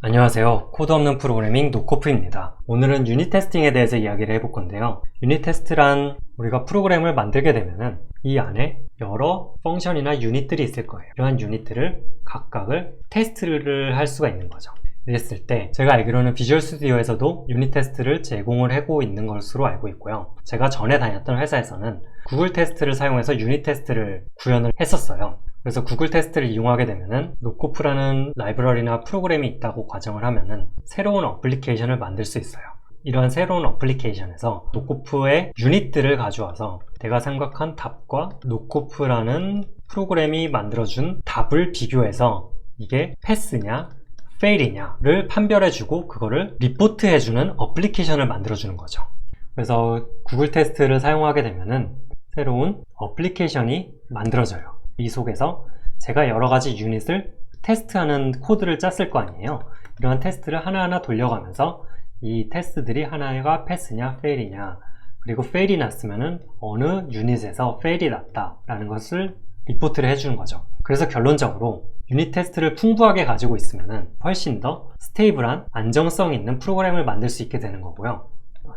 안녕하세요. 코드 없는 프로그래밍 노코프입니다. 오늘은 유닛 테스팅에 대해서 이야기를 해볼 건데요. 유닛 테스트란 우리가 프로그램을 만들게 되면은 이 안에 여러 펑션이나 유닛들이 있을 거예요. 이러한 유닛들을 각각을 테스트를 할 수가 있는 거죠. 이랬을 때 제가 알기로는 비주얼 스튜디오에서도 유닛 테스트를 제공을 하고 있는 것으로 알고 있고요. 제가 전에 다녔던 회사에서는 구글 테스트를 사용해서 유닛 테스트를 구현을 했었어요. 그래서 구글 테스트를 이용하게 되면은 노코프라는 라이브러리나 프로그램이 있다고 가정을 하면은 새로운 어플리케이션을 만들 수 있어요. 이러한 새로운 어플리케이션에서 노코프의 유닛들을 가져와서 내가 생각한 답과 노코프라는 프로그램이 만들어준 답을 비교해서 이게 패스냐 페일이냐를 판별해주고 그거를 리포트해주는 어플리케이션을 만들어주는 거죠. 그래서 구글 테스트를 사용하게 되면은 새로운 어플리케이션이 만들어져요. 이 속에서 제가 여러가지 유닛을 테스트하는 코드를 짰을 거 아니에요. 이러한 테스트를 하나하나 돌려가면서 이 테스트들이 하나가 패스냐 페일이냐, 그리고 페일이 났으면은 어느 유닛에서 페일이 났다 라는 것을 리포트를 해주는 거죠. 그래서 결론적으로 유닛 테스트를 풍부하게 가지고 있으면은 훨씬 더 스테이블한 안정성 있는 프로그램을 만들 수 있게 되는 거고요.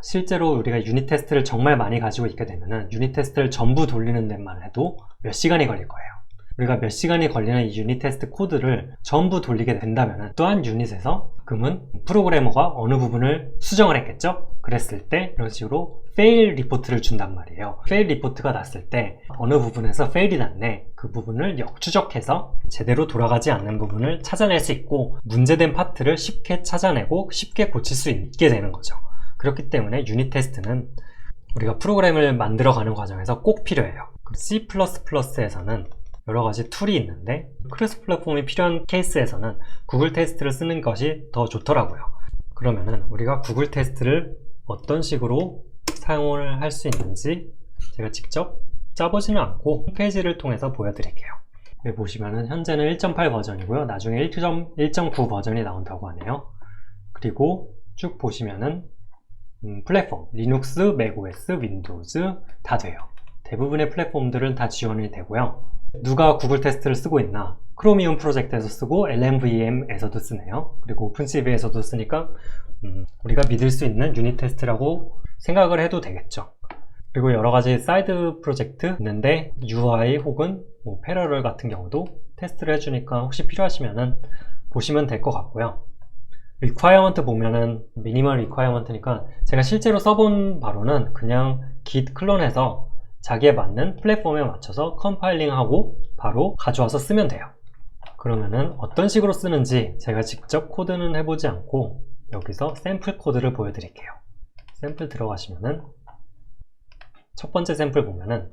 실제로 우리가 유닛 테스트를 정말 많이 가지고 있게 되면은 유닛 테스트를 전부 돌리는 데만 해도 몇 시간이 걸릴 거예요. 우리가 몇 시간이 걸리는 이 유닛 테스트 코드를 전부 돌리게 된다면 또한 유닛에서 그러면 프로그래머가 어느 부분을 수정을 했겠죠? 그랬을 때 이런 식으로 fail 리포트를 준단 말이에요. fail 리포트가 났을 때 어느 부분에서 fail이 났네, 그 부분을 역추적해서 제대로 돌아가지 않는 부분을 찾아낼 수 있고 문제된 파트를 쉽게 찾아내고 쉽게 고칠 수 있게 되는 거죠. 그렇기 때문에 유닛 테스트는 우리가 프로그램을 만들어가는 과정에서 꼭 필요해요. C++에서는 여러가지 툴이 있는데 크로스 플랫폼이 필요한 케이스에서는 구글 테스트를 쓰는 것이 더 좋더라고요. 그러면은 우리가 구글 테스트를 어떤 식으로 사용을 할 수 있는지 제가 직접 짜보지는 않고 홈페이지를 통해서 보여드릴게요. 여기 보시면은 현재는 1.8 버전이고요. 나중에 1.9 버전이 나온다고 하네요. 그리고 쭉 보시면은 플랫폼, 리눅스, 맥OS, 윈도우즈 다 돼요. 대부분의 플랫폼들은 다 지원이 되고요. 누가 구글 테스트를 쓰고 있나? 크로미움 프로젝트에서 쓰고 LLVM에서도 쓰네요. 그리고 오픈CV에서도 쓰니까 우리가 믿을 수 있는 유닛 테스트라고 생각을 해도 되겠죠. 그리고 여러가지 사이드 프로젝트 있는데 UI 혹은 패러럴 같은 경우도 테스트를 해주니까 혹시 필요하시면은 보시면 될 것 같고요. requirement 보면은 미니멀 requirement니까 제가 실제로 써본 바로는 그냥 git 클론해서 자기에 맞는 플랫폼에 맞춰서 컴파일링하고 바로 가져와서 쓰면 돼요. 그러면은 어떤 식으로 쓰는지 제가 직접 코드는 해보지 않고 여기서 샘플 코드를 보여드릴게요. 샘플 들어가시면은 첫 번째 샘플 보면은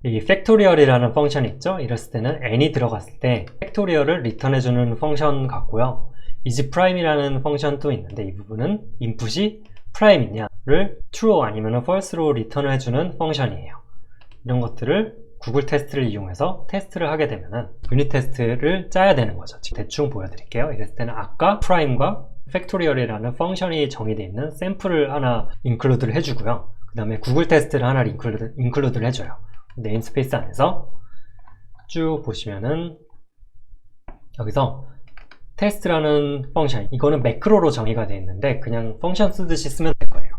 이 팩토리얼이라는 펑션이 있죠. 이랬을 때는 n이 들어갔을 때 팩토리얼을 리턴해주는 펑션 같고요. isPrime이라는 펑션도 있는데 이 부분은 인풋이 prime이냐를 true 아니면 false로 리턴을 해주는 펑션이에요. 이런 것들을 구글 테스트를 이용해서 테스트를 하게 되면은 유닛 테스트를 짜야 되는 거죠. 지금 대충 보여드릴게요. 이랬을 때는 아까 prime과 팩토리얼이라는 펑션이 정의되어 있는 샘플을 하나 인클루드를 해주고요. 그 다음에 구글 테스트를 하나 인클루드를 해줘요. 네임스페이스 안에서 쭉 보시면은 여기서 테스트라는 펑션, 이거는 매크로로 정의가 되어 있는데 그냥 펑션 쓰듯이 쓰면 될 거예요.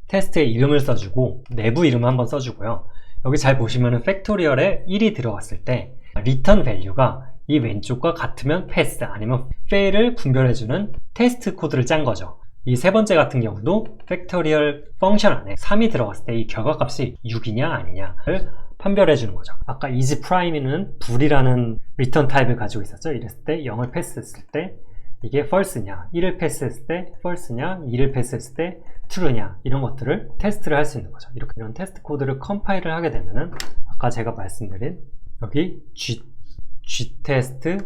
테스트의 이름을 써주고 내부 이름 한번 써주고요. 여기 잘 보시면은 팩토리얼에 1이 들어갔을 때 리턴 밸류가 이 왼쪽과 같으면 패스 아니면 페일을 분별해주는 테스트 코드를 짠 거죠. 이 세 번째 같은 경우도 팩토리얼 펑션 안에 3이 들어갔을 때 이 결과값이 6이냐 아니냐를 판별해 주는 거죠. 아까 isPrime는 불이라는 리턴 타입을 가지고 있었죠. 이랬을 때 0을 패스했을 때 이게 false냐, 1을 패스했을 때 false냐, 2를 패스했을 때 true냐, 이런 것들을 테스트를 할 수 있는 거죠. 이런 테스트 코드를 컴파일을 하게 되면은 아까 제가 말씀드린 여기 gtest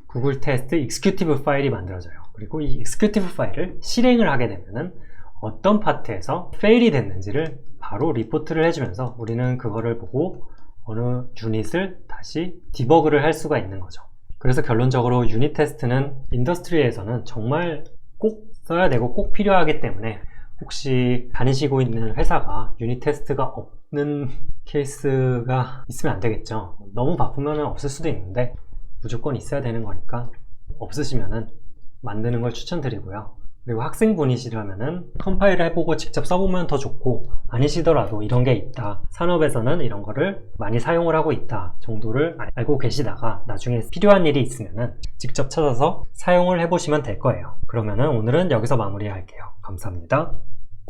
구글 테스트 executive 파일이 만들어져요. 그리고 이 executive 파일을 실행을 하게 되면은 어떤 파트에서 fail이 됐는지를 바로 리포트를 해주면서 우리는 그거를 보고 어느 유닛을 다시 디버그를 할 수가 있는 거죠. 그래서 결론적으로 유닛 테스트는 인더스트리에서는 정말 꼭 써야 되고 꼭 필요하기 때문에 혹시 다니시고 있는 회사가 유닛 테스트가 없는 케이스가 있으면 안 되겠죠. 너무 바쁘면 없을 수도 있는데 무조건 있어야 되는 거니까 없으시면은 만드는 걸 추천드리고요. 그리고 학생분이시라면은 컴파일을 해보고 직접 써보면 더 좋고, 아니시더라도 이런 게 있다, 산업에서는 이런 거를 많이 사용을 하고 있다 정도를 알고 계시다가 나중에 필요한 일이 있으면은 직접 찾아서 사용을 해보시면 될 거예요. 그러면은 오늘은 여기서 마무리할게요. 감사합니다.